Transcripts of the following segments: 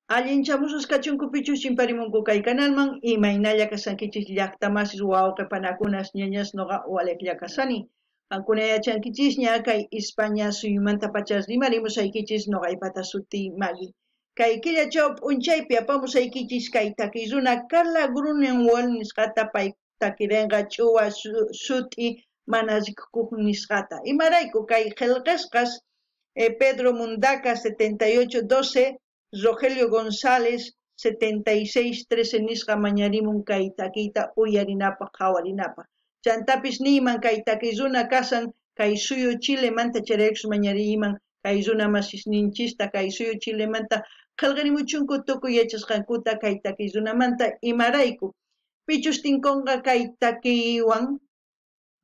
Allinchamusos kachunkupichu chimparimunku kay kanalman imaynalla kasankichis llaqtamasis wawqi panakunas ñañas noqa waliqlla kasani. Qankuna yachankichisña kay España suymanta pachas rimarimusaykichis noqaypata suti Magui. Kay killachaw p'unchaypi apamusaykichis kay takiy runa Carla Grunewald nisqata pay takirinqa ch'uwa suti mana rikukuq nisqata. Imarayku kay qillqisqas Pedro Mundaca 7812 Rogelio González 7613 nisqa mañarimun kay takiyta uyarinapaq qawarinapaq. Chantapis niyman kay takiy runa kasan kay suyu Chile manta charaykus mañariyman kay runa masisninchista kay suyu Chile manta qillqarimuchunku tukuy yachasqankuta kay takiy runamanta imarayku. Pichus tinkonqa kay takiywan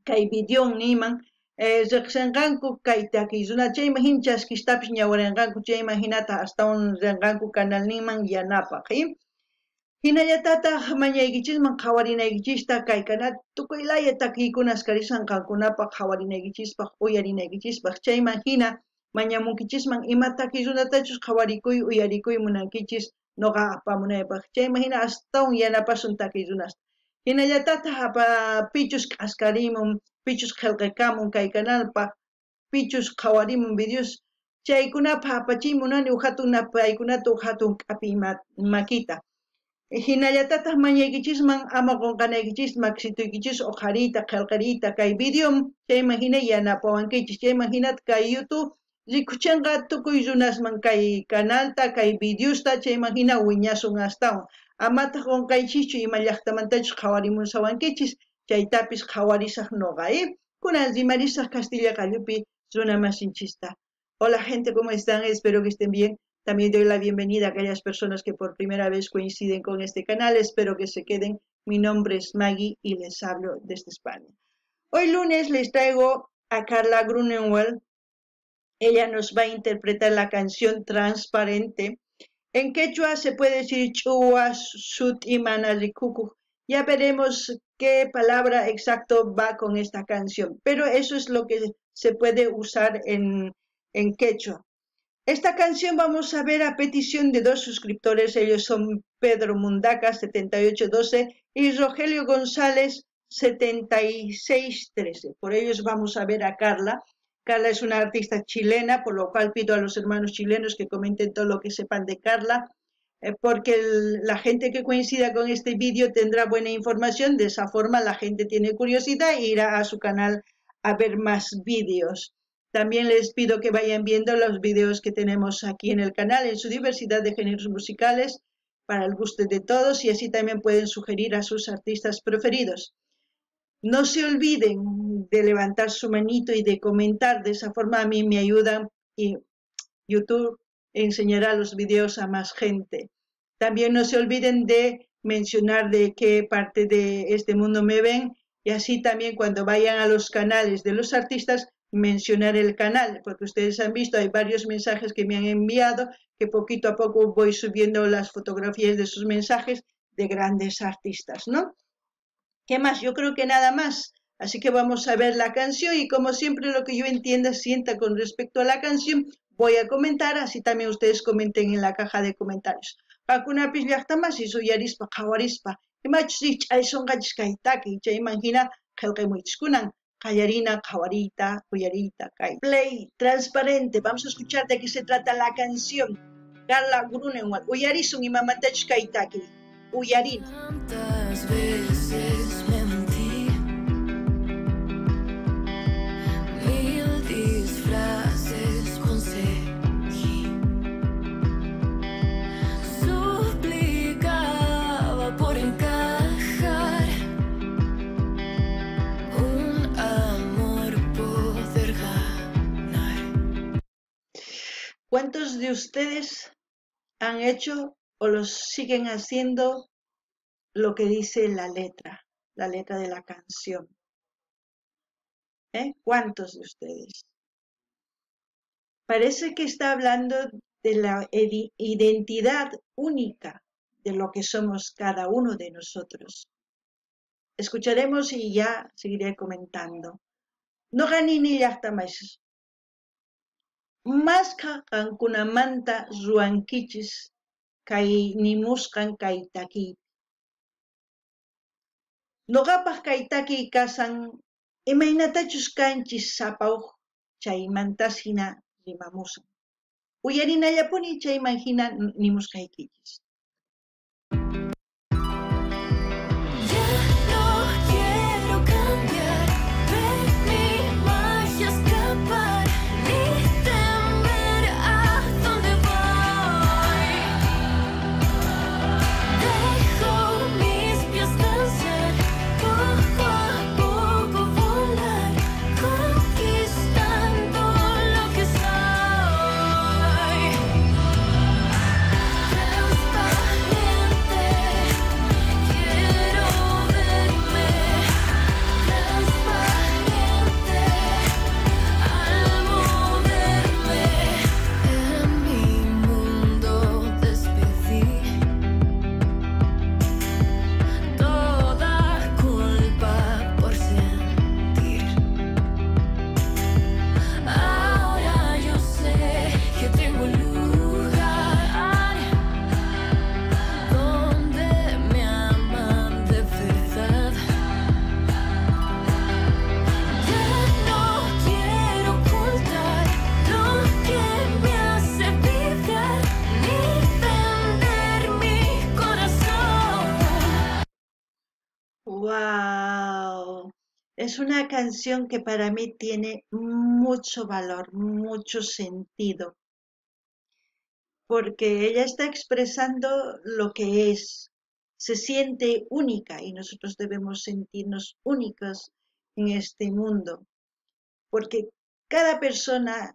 kay videon niyman riqsinqanku kay takiy runa chayman hinchaskishtapis ñawirinqanku chayman hinata astawan rinqanku canal ninman yanapaq. Hinallatataq mañaykichisman qhawarinaykichista kay canal tukuylaya takiykunas karisan qankunapaq qhawarinaykichispaq uyarinaykichispaq chayman hina mañamunkichisman ima takiy runatachus qhawarikuy uyarikuy munankichis noqa apamunaypaq chayman hina astawan yanapasun takiy runasta. Hinallatataq pichus k'askarimun pichus qillqikamun kay canalpaq pichus qhawarimun videos chaykunapaq apachiymunani hatun paykunata hatun k'api makita. Hinallatataq mañaykichisman ama qunqanaykichis maksituykichis uqariyta qillqariyta kay videom chayman hina yanapawankichis chayman hinata kay YouTube rikuchinqa tukuy runasman kay canalta kay videosta chayman hina wiñasun astawan. Amataq qunqaychischu ima llaqtamantachus qhawarimunsawankichis chaytapis qhawarisaq noqa. Kunan rimarisaq Castilla Qallupi runa masinchista. Hola gente, ¿cómo están? Espero que estén bien. También doy la bienvenida a aquellas personas que por primera vez coinciden con este canal. Espero que se queden. Mi nombre es Maggie y les hablo desde España. Hoy lunes les traigo a Carla Grunewald. Ella nos va a interpretar la canción Transparente. En quechua se puede decir chua, sut y manarikuku. Ya veremos qué palabra exacto va con esta canción. Pero eso es lo que se puede usar en quechua. Esta canción vamos a ver a petición de dos suscriptores, ellos son Pedro Mundaca 7812 y Rogelio González 7613. Por ellos vamos a ver a Carla. Carla es una artista chilena, por lo cual pido a los hermanos chilenos que comenten todo lo que sepan de Carla, porque la gente que coincida con este vídeo tendrá buena información, de esa forma la gente tiene curiosidad e irá a su canal a ver más vídeos. También les pido que vayan viendo los videos que tenemos aquí en el canal en su diversidad de géneros musicales para el gusto de todos y así también pueden sugerir a sus artistas preferidos. No se olviden de levantar su manito y de comentar, de esa forma a mí me ayudan y YouTube enseñará los videos a más gente. También no se olviden de mencionar de qué parte de este mundo me ven y así también cuando vayan a los canales de los artistas mencionar el canal, porque ustedes han visto, hay varios mensajes que me han enviado, que poquito a poco voy subiendo las fotografías de sus mensajes de grandes artistas, ¿no? ¿Qué más? Yo creo que nada más. Así que vamos a ver la canción y como siempre lo que yo entienda, sienta con respecto a la canción, voy a comentar, así también ustedes comenten en la caja de comentarios. Pakunapis llaqtamasi suyarispa, qawarispa, imachus ch'aysunqachis kaytaki, chayman hina qillqimuychkunan. Callarina, Cawarita, Uyarita, Kai. Play, Transparente. Vamos a escuchar de qué se trata la canción. Carla Grunewald. Uyarisun y mamatach Kaitaki. Uyarina. Tantas veces me mentí. Mil disfraces conseguí. Suplicaba por encajar. ¿Cuántos de ustedes han hecho o los siguen haciendo lo que dice la letra de la canción? ¿Cuántos de ustedes? Parece que está hablando de la identidad única de lo que somos cada uno de nosotros. Escucharemos y ya seguiré comentando. No ganini llaqtamas. Masqa qankunamanta ruankichis kay nimusqan kay takiy. Nuqapaq kay takiy kasan imaynatachus kanchis sapawq chaymantas hina rimamusan. Uyarinallapuni chayman hina nimusqaykichis. Ya no quiero cambiar, ver mi magia escapar, ni temer a dónde voy. Dejo mis pies danzar, poco a poco volar, conquistando lo que soy. Transparente, quiero verme transparente al moverme. En mi mundo despedí toda culpa por sentir. Ahora yo sé que tengo un lugar donde me aman de verdad. Ya no quiero ocultar lo que me hace vibrar, ni vender mi corazón. ¡Wow! Es una canción que para mí tiene mucho valor, mucho sentido, porque ella está expresando lo que es. Se siente única y nosotros debemos sentirnos únicos en este mundo, porque cada persona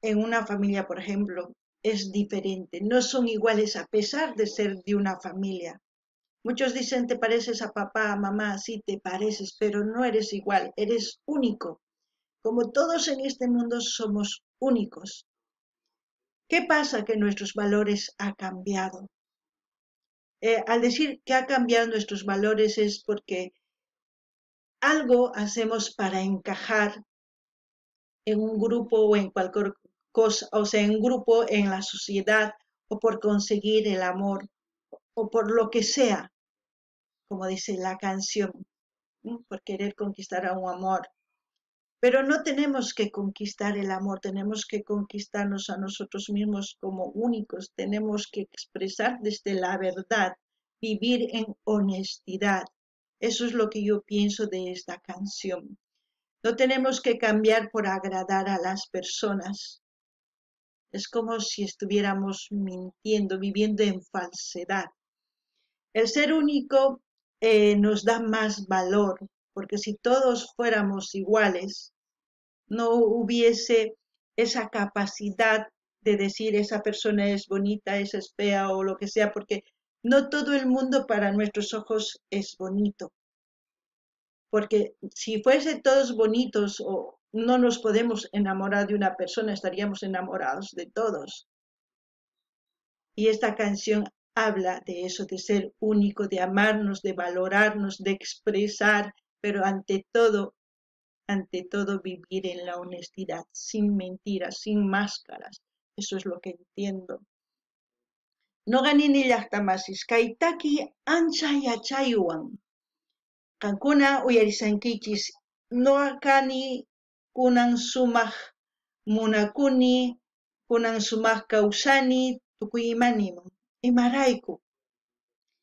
en una familia, por ejemplo, es diferente, no son iguales a pesar de ser de una familia. Muchos dicen te pareces a papá, a mamá, sí te pareces, pero no eres igual, eres único. Como todos en este mundo somos únicos. ¿Qué pasa? Que nuestros valores han cambiado. Al decir que ha cambiado nuestros valores es porque algo hacemos para encajar en un grupo o en cualquier cosa, o sea, en un grupo, en la sociedad, o por conseguir el amor, o por lo que sea, como dice la canción, ¿no? Por querer conquistar a un amor. Pero no tenemos que conquistar el amor, tenemos que conquistarnos a nosotros mismos como únicos, tenemos que expresar desde la verdad, vivir en honestidad. Eso es lo que yo pienso de esta canción. No tenemos que cambiar por agradar a las personas. Es como si estuviéramos mintiendo, viviendo en falsedad. El ser único nos da más valor, porque si todos fuéramos iguales, no hubiese esa capacidad de decir esa persona es bonita, esa es fea o lo que sea, porque no todo el mundo para nuestros ojos es bonito. Porque si fuese todos bonitos o no nos podemos enamorar de una persona, estaríamos enamorados de todos. Y esta canción habla de eso, de ser único, de amarnos, de valorarnos, de expresar, pero ante todo vivir en la honestidad, sin mentiras, sin máscaras. Eso es lo que entiendo. Noqanini llaqtamasis kay taki ancha yachaywan. Qankuna uyarisankichis noqani kunan sumaq munakuni, kunan sumaq kawsani tukuy imaniman. Imarayku.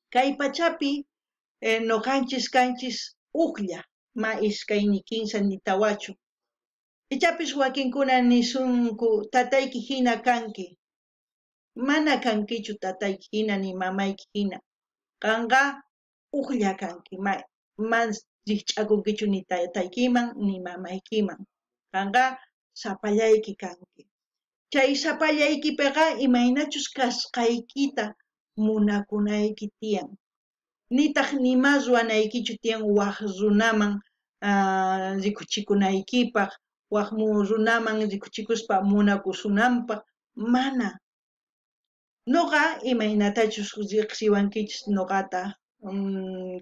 Kay pachapi noqanchis kanchis uqlla. Ma iskayni kinsa ni tawachu. Ichapis wakinkuna nisunku tatayki hina kanki. Mana kankichu tatayki hina ni mamayki hina. Kanqa uqlla kanki. Man rikch'akunkichu ni tataykiman ni mamaykiman. Kanqa sapallayki kanki. Chay sapallaykipiqa imaynachus kasqaykita munakunayki tiyan. Nitaq nima ruwanaykichu tiyan waq runaman rikuchikunaykipaq, waq runaman rikuchikuspa munakusunanpaq, mana. Nuqa imaynatachus riqsiwankichis nuqata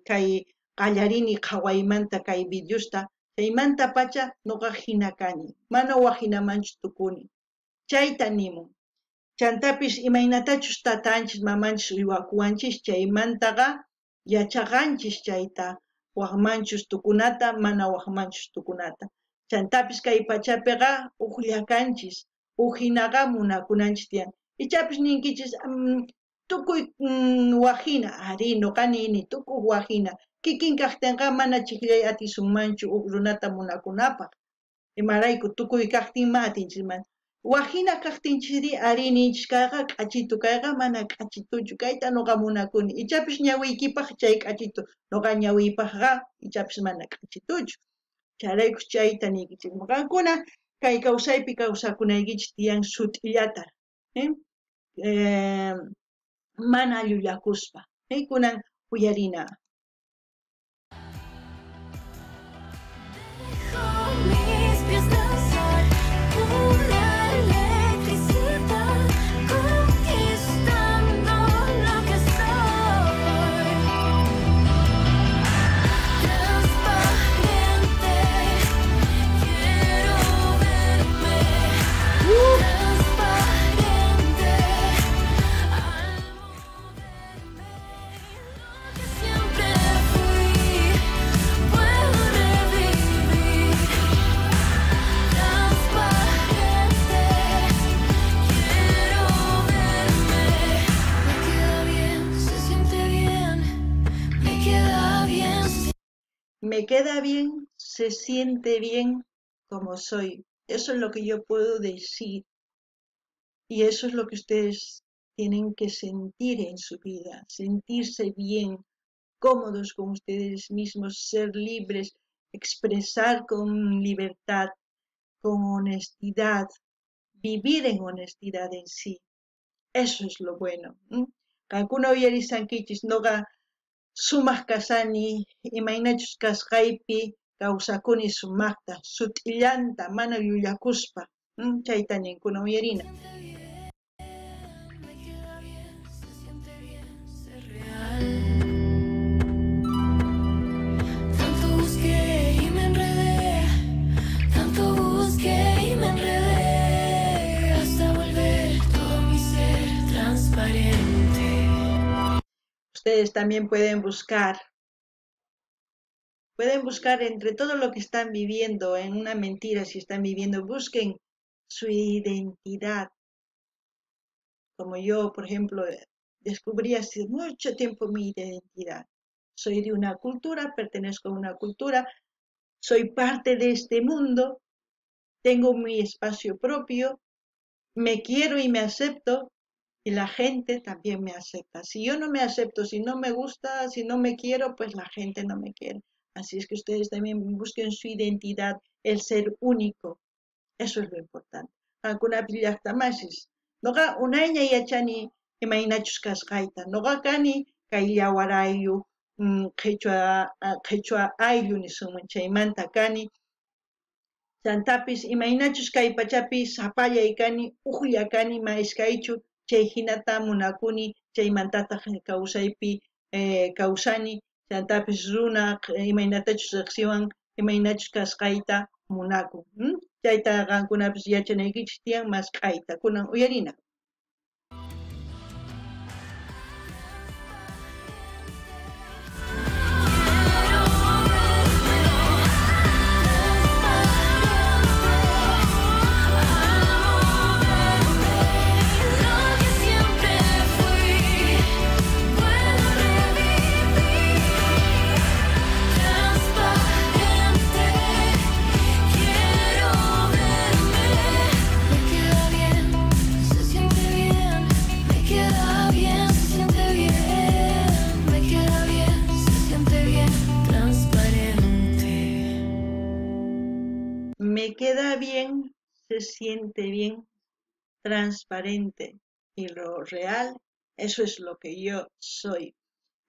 kay qallarini qhawaymanta kay videosta, chaymanta pacha nuqa hina kani, mana waq hinamanchu tukuni. Chayta nimun. Chantapis imaynatachus tatanchis mamanchis uywakuwanchis chaymantaqa yachaqanchis chayta waqmanchus tukunata mana waqmanchus tukunata. Chantapis kay pachapiqa uqllakanchis, uqhinaqa munakunanchis tiyan. Ichapis ninkichis tukuy waqhina, ari nuqani ni tukuy waqhina. Kikin kaqtinqa mana chiqllay atisunmanchu uq runata munakunapaq. Imarayku tukuy kaqtinma atinchikman. Waqhina kaqtinchiri ari ninchis kayqa k'achitu kayqa mana k'achituchu kayta nuqa munakuni. Ichapis ñawiykipaq chay k'achitu, nuqa ñawiypaqqa ichapis mana k'achituchu. Charaykus chayta ninkichik. Qankuna kay kawsaypi kawsakunaykichis tiyan sut'illata. Mana llullakuspa. Kunan uyarina. Mis pies danzar una electricidad conquistando lo que soy. Transparente, quiero verme. Transparente, al moverme, lo que siempre fui, puedo revivir. Transparente, quiero verme. Me queda bien, se siente bien. Me queda bien. Me queda bien, se siente bien como soy. Eso es lo que yo puedo decir. Y eso es lo que ustedes tienen que sentir en su vida. Sentirse bien, cómodos con ustedes mismos, ser libres, expresar con libertad, con honestidad, vivir en honestidad en sí. Eso es lo bueno. Kankuna uyarisankichis noqa sumaq kasani imaynachus kasqaypi kawsakuni sumaqta sut'illanta mana llullakuspa. Chayta ninkuna uyarina. Me queda bien, se siente bien ser real. Tanto busqué y me enredé, tanto busqué y me enredé, hasta volver todo mi ser transparente. Ustedes también pueden buscar entre todo lo que están viviendo en una mentira, si están viviendo, busquen su identidad. Como yo, por ejemplo, descubrí hace mucho tiempo mi identidad. Soy de una cultura, pertenezco a una cultura, soy parte de este mundo, tengo mi espacio propio, me quiero y me acepto, y la gente también me acepta. Si yo no me acepto, si no me gusta, si no me quiero, pues la gente no me quiere. Así es que ustedes también busquen su identidad, el ser único. Eso es lo importante. Alguna pillaqtamasis. Noqa unayña yachani imaynachus kasqayta. Noqa kani kay llawarayllu qhichwa ayllu nisunman. Chaymanta kani chantapis imaynachus kay pachapi sapallay kani, uqlla kani maeskaychu, chay hinata munakuni, chaymantataq kawsaypi kawsani, chantapis runa imaynatachus riqsiwan imaynachus kasqayta munakun. Chayta qankunapis yachanaykichis tiyan masqayta, kunan uyarina. Me queda bien, se siente bien, transparente. Y lo real, eso es lo que yo soy.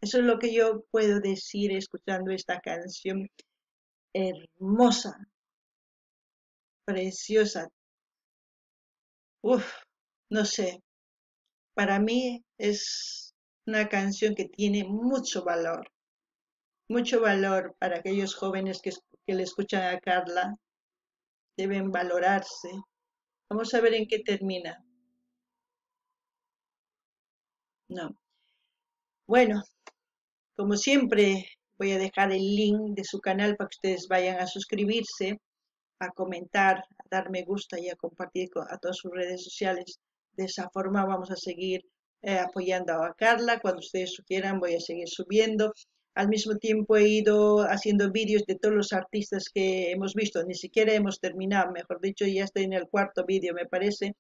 Eso es lo que yo puedo decir escuchando esta canción hermosa, preciosa. No sé, para mí es una canción que tiene mucho valor para aquellos jóvenes que le escuchan a Carla. Deben valorarse. Vamos a ver en qué termina. No. Bueno, como siempre, voy a dejar el link de su canal para que ustedes vayan a suscribirse, a comentar, a dar me gusta y a compartir a todas sus redes sociales. De esa forma vamos a seguir apoyando a Carla. Cuando ustedes sugieran, voy a seguir subiendo. Al mismo tiempo he ido haciendo vídeos de todos los artistas que hemos visto. Ni siquiera hemos terminado, mejor dicho, ya estoy en el cuarto vídeo, me parece.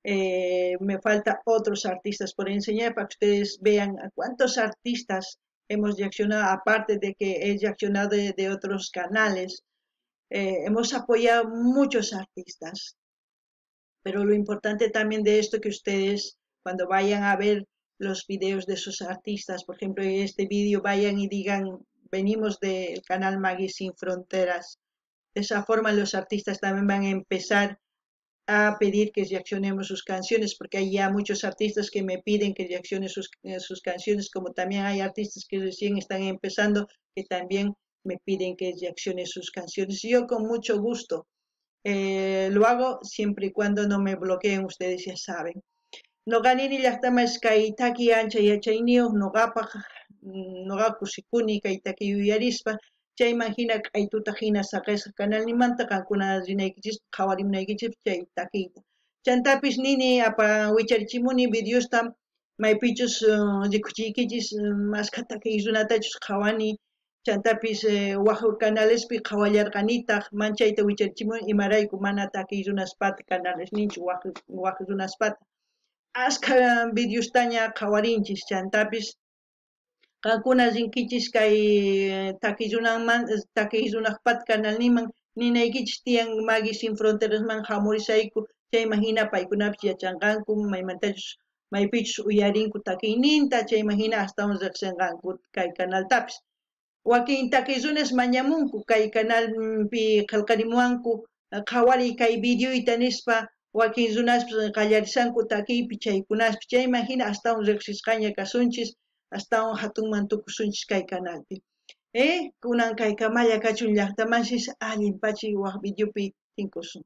Me falta otros artistas por enseñar para que ustedes vean a cuántos artistas hemos reaccionado, aparte de que he reaccionado de otros canales. Hemos apoyado muchos artistas, pero lo importante también de esto que ustedes cuando vayan a ver los videos de esos artistas, por ejemplo, en este vídeo vayan y digan, venimos del canal Maggie Sin Fronteras. De esa forma los artistas también van a empezar a pedir que reaccionemos sus canciones, porque hay ya muchos artistas que me piden que reaccione sus canciones, como también hay artistas que recién están empezando que también me piden que reaccione sus canciones. Yo con mucho gusto lo hago siempre y cuando no me bloqueen, ustedes ya saben. Noqanini llaqtamas kay taki ancha yachayniyuq noqapaq noqaku sikuni kay taki yuyarispa chayman hina k'aytuta hina saqisqa kanalnimanta qankuna rinaykichis qhawarimunaykichis chay takiyta chantapis nini apa wicharichimuni videosta maypichus rikuchiykichis masqa takiy runatachus qhawani chantapis waq canalespi qhawallarqanitaq manchayta wicharichimuni imarayku mana takiy runaspata canales ninchu waq runaspata asca videostaña qhawarinchis chantapis qankuna rinkichis kay takiy runaqpat kanalniman ninaykichis tiyan Maggie Sin Fronterasman hamurisayku chayman hina paykunapis yachanqanku maymantachus maypichus uyarinku takiyninta chayman hina astawan riqsinqanku kay canaltapis wakin takiy runas mañamunku kay canalpi qillqarimuwanku qhawariy kay videoyta nispa wakin runaspis qallarisanku takiypi chaykunaspi chayman hina astawan riqsisqaña kasunchis astawan hatunman tukusunchis kay canalpi kunan kay kamalla kachun llaqtamanchis allin pachi waq videopi tinkusun